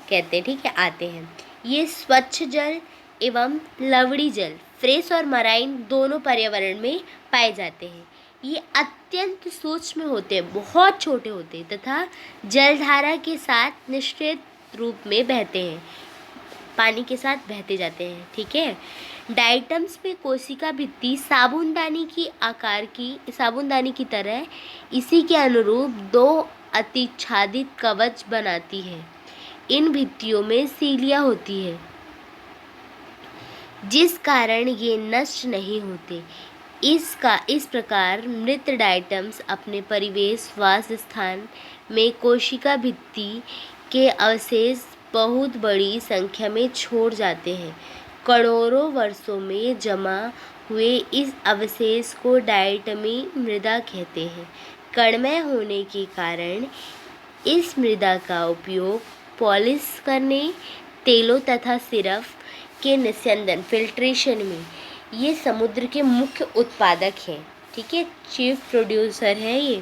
कहते हैं, ठीक है, आते हैं। ये स्वच्छ जल एवं लवणी जल, फ्रेश और मराइन दोनों पर्यावरण में पाए जाते हैं। ये अत्यंत सूक्ष्म होते हैं, बहुत छोटे होते हैं तथा जलधारा के साथ निश्चित रूप में बहते हैं, पानी के साथ बहते जाते हैं, ठीक है। डाइटम्स में कोशिका भित्ति साबुनदानी की तरह इसी के अनुरूप दो अतिच्छादित कवच बनाती है। इन भित्तियों में सीलिया होती है, जिस कारण ये नष्ट नहीं होते। इस प्रकार मृत डाइटम्स अपने परिवेश वास स्थान में कोशिका भित्ति के अवशेष बहुत बड़ी संख्या में छोड़ जाते हैं। करोड़ों वर्षों में जमा हुए इस अवशेष को डाइटमी मृदा कहते हैं। कणमय होने के कारण इस मृदा का उपयोग पॉलिश करने, तेलों तथा सिरप के निस्यंदन फिल्ट्रेशन में ये समुद्र के मुख्य उत्पादक हैं, ठीक है, चीफ प्रोड्यूसर है ये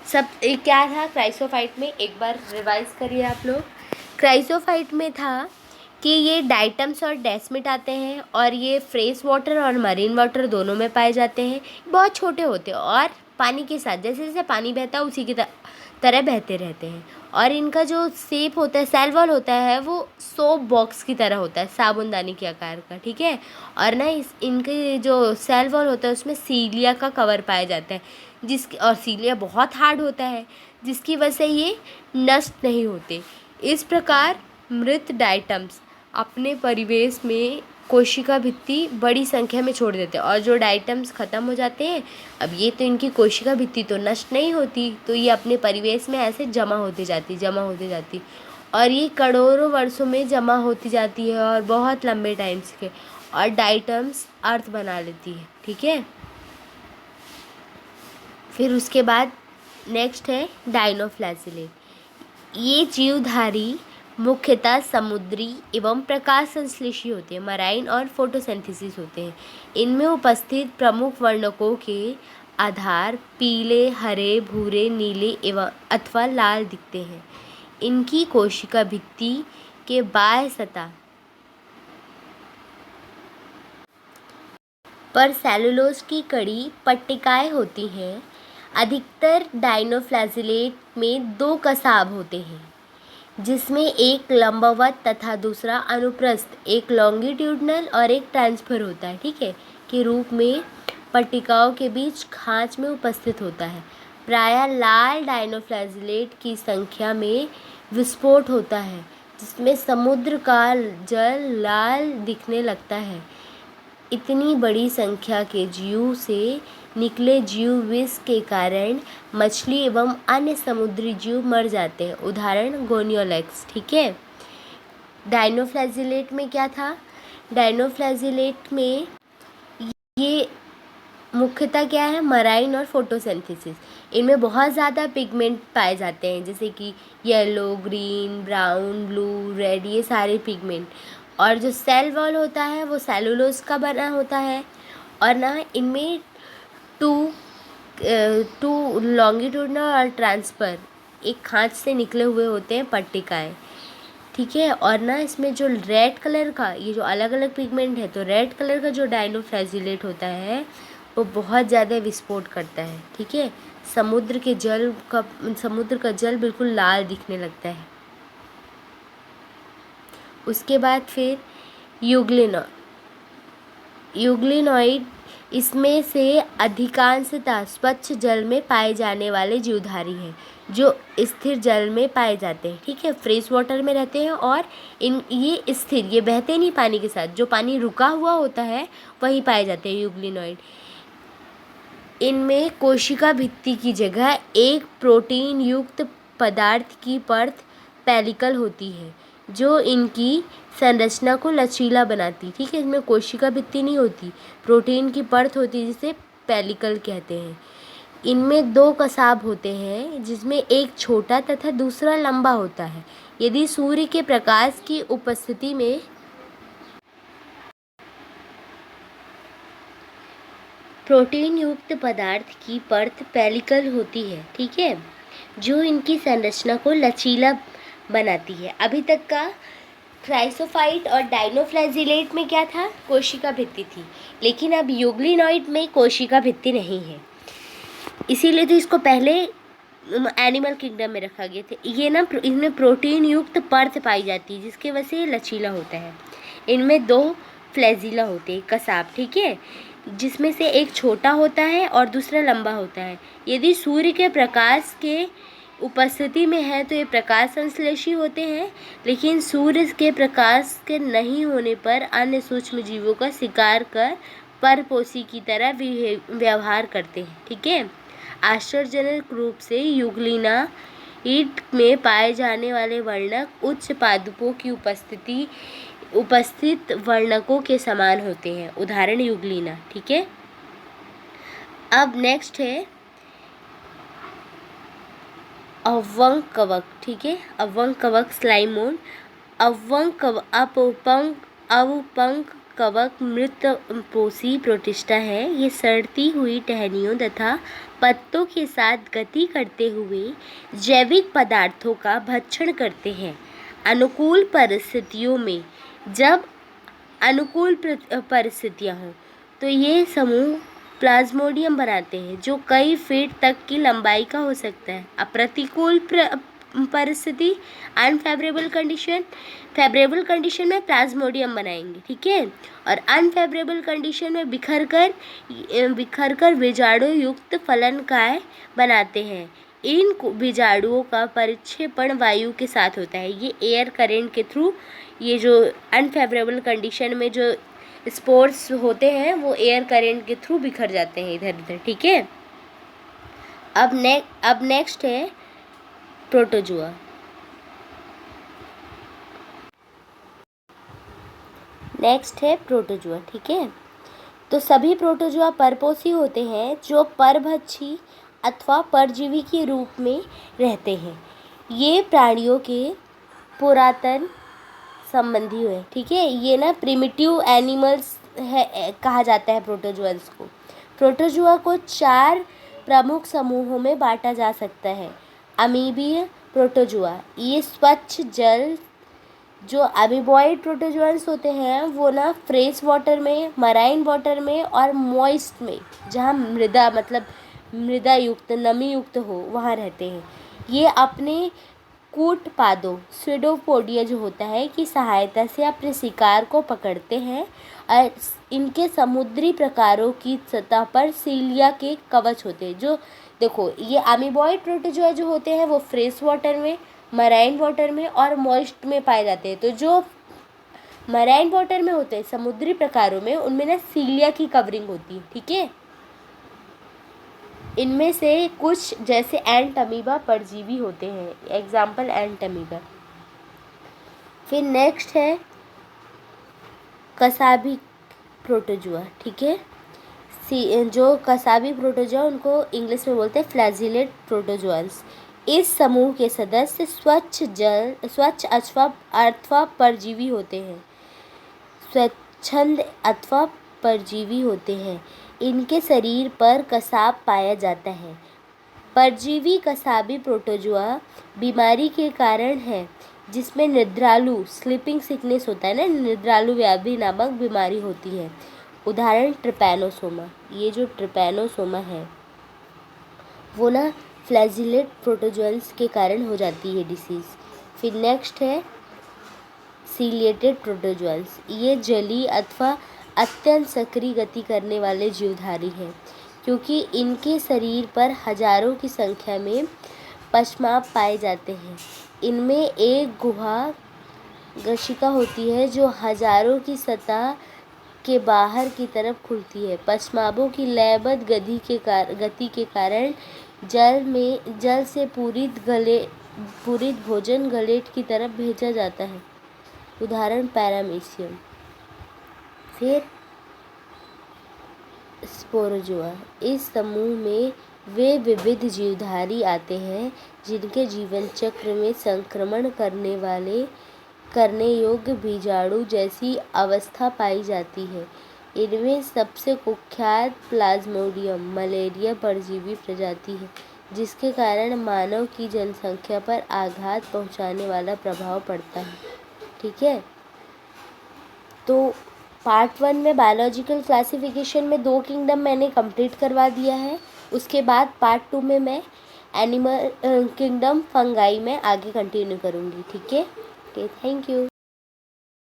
सब। क्या था क्राइसोफाइट में, एक बार रिवाइज करिए आप लोग। क्राइसोफाइट में था कि ये डाइटम्स और डेस्मिड आते हैं और ये फ्रेश वाटर और मरीन वाटर दोनों में पाए जाते हैं। बहुत छोटे होते हैं और पानी के साथ जैसे जैसे पानी बहता है उसी की तरह बहते रहते हैं। और इनका जो शेप होता है, सेल वॉल होता है, वो सोप बॉक्स की तरह होता है, साबुनदानी के आकार का, ठीक है। और ना इनके जो सेल वॉल होता है उसमें सीलिया का कवर पाया जाता है, और सीलिया बहुत हार्ड होता है, जिसकी वजह से ये नष्ट नहीं होते। इस प्रकार मृत डाइटम्स अपने परिवेश में कोशिका भित्ति बड़ी संख्या में छोड़ देते हैं, और जो डाइटम्स ख़त्म हो जाते हैं, अब ये तो इनकी कोशिका भित्ति तो नष्ट नहीं होती, तो ये अपने परिवेश में ऐसे जमा होती जाती और ये करोड़ों वर्षों में जमा होती जाती है और बहुत लंबे टाइम्स के, और डाइटम्स अर्थ बना लेती है, ठीक है। फिर उसके बाद नेक्स्ट है डाइनोफ्लैजेलेट। ये जीवधारी मुख्यतः समुद्री एवं प्रकाश संश्लेषी होते हैं, मराइन और फोटोसिंथेसिस होते हैं। इनमें उपस्थित प्रमुख वर्णकों के आधार पीले, हरे, भूरे, नीले एवं अथवा लाल दिखते हैं। इनकी कोशिका भित्ति के बाह्य सतह पर सेलुलोज की कड़ी पट्टिकाएं होती हैं। अधिकतर डायनोफ्लैजिलेट में दो कसाब होते हैं, जिसमें एक लंबवत तथा दूसरा अनुप्रस्थ, एक लॉन्गिट्यूडनल और एक ट्रांसफर होता है, ठीक है, के रूप में पट्टिकाओं के बीच खांच में उपस्थित होता है। प्रायः लाल डायनोफ्लैजिलेट की संख्या में विस्फोट होता है, जिसमें समुद्र का जल लाल दिखने लगता है। इतनी बड़ी संख्या के जीव से निकले जीव विष के कारण मछली एवं अन्य समुद्री जीव मर जाते हैं। उदाहरण गोनियोलैक्स, ठीक है। डायनोफ्लैजिलेट में क्या था? डायनोफ्लैजिलेट में ये मुख्यतः क्या है? मराइन और फोटोसिंथेसिस। इनमें बहुत ज़्यादा पिगमेंट पाए जाते हैं, जैसे कि yellow, green, brown, blue, red, ये सारे पिगमेंट। और जो सेल वॉल होता है वो सेलुलोज का बना होता है। और ना इनमें टू लॉन्गिट्यूडनल और ट्रांसफर, एक खांच से निकले हुए होते हैं पट्टिकाएं, ठीक है। और ना इसमें जो रेड कलर का, ये जो अलग अलग पिगमेंट है, तो रेड कलर का जो डायनोफ्लैजिलेट होता है वो बहुत ज़्यादा विस्फोट करता है, ठीक है। समुद्र का जल बिल्कुल लाल दिखने लगता है। उसके बाद फिर यूग्लिनॉइड, इसमें से अधिकांशतः स्वच्छ जल में पाए जाने वाले जीवधारी हैं, जो स्थिर जल में पाए जाते हैं, ठीक है, फ्रेश वाटर में रहते हैं। और ये स्थिर, ये बहते नहीं पानी के साथ, जो पानी रुका हुआ होता है वही पाए जाते हैं यूग्लिनॉइड। इनमें कोशिका भित्ति की जगह एक प्रोटीन युक्त पदार्थ की परत पेलिकल होती है, जो इनकी संरचना को लचीला बनाती, ठीक है। इसमें कोशिका भित्ति नहीं होती, प्रोटीन की परत होती है, जिसे पेलिकल कहते हैं। इनमें दो कसाब होते हैं, जिसमें एक छोटा तथा दूसरा लंबा होता है। यदि सूर्य के प्रकाश की उपस्थिति में प्रोटीन युक्त पदार्थ की परत पेलिकल होती है, ठीक है, जो इनकी संरचना को लचीला बनाती है। अभी तक का क्राइसोफाइट और डायनोफ्लैजिलेट में क्या था? कोशिका भित्ति थी। लेकिन अब यूग्लिनॉइड में कोशिका भित्ति नहीं है, इसीलिए तो इसको पहले एनिमल किंगडम में रखा गया था। ये ना इसमें प्रोटीन युक्त परत पाई जाती है, जिसकी वजह से ये लचीला होता है। इनमें दो फ्लैजिला होते हैं, कसाब, ठीक है, जिसमें से एक छोटा होता है और दूसरा लंबा होता है। यदि सूर्य के प्रकाश के उपस्थिति में है तो ये प्रकाश संश्लेषी होते हैं, लेकिन सूर्य के प्रकाश के नहीं होने पर अन्य सूक्ष्म जीवों का शिकार कर परपोषी की तरह व्यवहार करते हैं, ठीक है। आश्चर्यजनक रूप से यूग्लिनाइड में पाए जाने वाले वर्णक उच्च पादपों की उपस्थित वर्णकों के समान होते हैं। उदाहरण यूग्लिना, ठीक है। अब नेक्स्ट है अवंग कवक, ठीक है। अवंग कवक स्लाइमोन। अवपंक कवक मृत पोषी प्रोटिस्टा है। ये सड़ती हुई टहनियों तथा पत्तों के साथ गति करते हुए जैविक पदार्थों का भक्षण करते हैं। अनुकूल परिस्थितियों में, जब अनुकूल परिस्थितियाँ हों, तो ये समूह प्लाज्मोडियम बनाते हैं, जो कई फीट तक की लंबाई का हो सकता है। अप्रतिकूल परिस्थिति, अनफेवरेबल कंडीशन, फेवरेबल कंडीशन में प्लाज्मोडियम बनाएंगे, ठीक है। और अनफेवरेबल कंडीशन में बिखर कर बीजाणु युक्त फलनकाय बनाते हैं। इन बीजाणुओं का परिक्षेपण वायु के साथ होता है। ये एयर करेंट के थ्रू, ये जो अनफेवरेबल कंडीशन में जो स्पोर्स होते हैं वो एयर करेंट के थ्रू बिखर जाते हैं इधर उधर, ठीक है। अब नेक्स्ट है प्रोटोजुआ। ठीक है। तो सभी प्रोटोजुआ परपोषी होते हैं, जो परभक्षी अथवा परजीवी के रूप में रहते हैं। ये प्राणियों के पुरातन संबंधी हुए। ठीक है, ये ना प्रिमिटिव एनिमल्स है कहा जाता है प्रोटोजुअन्स को। प्रोटोजुआ को 4 प्रमुख समूहों में बांटा जा सकता है। अमीबीय प्रोटोजुआ, ये स्वच्छ जल जो अमीबॉइड प्रोटोजुअन्स होते हैं वो ना फ्रेश वाटर में, मराइन वाटर में और मॉइस्ट में, जहाँ मृदा मतलब मृदा युक्त नमी युक्त हो वहाँ रहते हैं। ये अपने कूटपादों स्यूडोपोडिया जो होता है की सहायता से अपने शिकार को पकड़ते हैं और इनके समुद्री प्रकारों की सतह पर सीलिया के कवच होते हैं। जो देखो ये अमीबॉइड प्रोटोजुआ जो होते हैं वो फ्रेश वाटर में, मराइन वाटर में और मॉइस्ट में पाए जाते हैं। तो जो मराइन वाटर में होते हैं समुद्री प्रकारों में, उनमें ना सीलिया की कवरिंग होती है। ठीक है, इनमें से कुछ जैसे एंट अमीबा परजीवी होते हैं, एग्जाम्पल एंट अमीबा। फिर नेक्स्ट है कसाबी प्रोटोजुआ। ठीक है, जो कसाबी प्रोटोजुआ उनको इंग्लिश में बोलते हैं फ्लैजिलेट प्रोटोजुअन्स। इस समूह के सदस्य स्वच्छ अथवा परजीवी होते हैं, स्वच्छंद अथवा परजीवी होते हैं। इनके शरीर पर कसाब पाया जाता है। परजीवी कसाबी प्रोटोजुआ बीमारी के कारण है जिसमें निद्रालु स्लीपिंग सिकनेस होता है ना, निद्रालु व्याधि नामक बीमारी होती है। उदाहरण ट्रिपैनोसोमा। ये जो ट्रिपैनोसोमा है वो ना फ्लैजिलेट प्रोटोजुअन्स के कारण हो जाती है डिसीज़। फिर नेक्स्ट है सीलिएटेड प्रोटोजुअन्स। ये जलीय अथवा अत्यंत सक्रिय गति करने वाले जीवधारी हैं, क्योंकि इनके शरीर पर हजारों की संख्या में पश्चाप पाए जाते हैं। इनमें एक गुहा गशिका होती है जो हजारों की सतह के बाहर की तरफ खुलती है। पश्चापों की लयबद्ध गति के कारण जल से पूरित भोजन गलेट की तरफ भेजा जाता है। उदाहरण पैरामीशियम। फिर स्पोरोजुआ। इस समूह में वे विविध जीवधारी आते हैं जिनके जीवन चक्र में संक्रमण करने योग्य बीजाणु जैसी अवस्था पाई जाती है। इनमें सबसे कुख्यात प्लाज्मोडियम मलेरिया परजीवी प्रजाति है, जिसके कारण मानव की जनसंख्या पर आघात पहुंचाने वाला प्रभाव पड़ता है। ठीक है, तो पार्ट 1 में बायोलॉजिकल क्लासिफिकेशन में 2 किंगडम मैंने कंप्लीट करवा दिया है। उसके बाद पार्ट 2 में मैं एनिमल किंगडम फंगाई में आगे कंटिन्यू करूँगी। ठीक है, ओके, थैंक यू।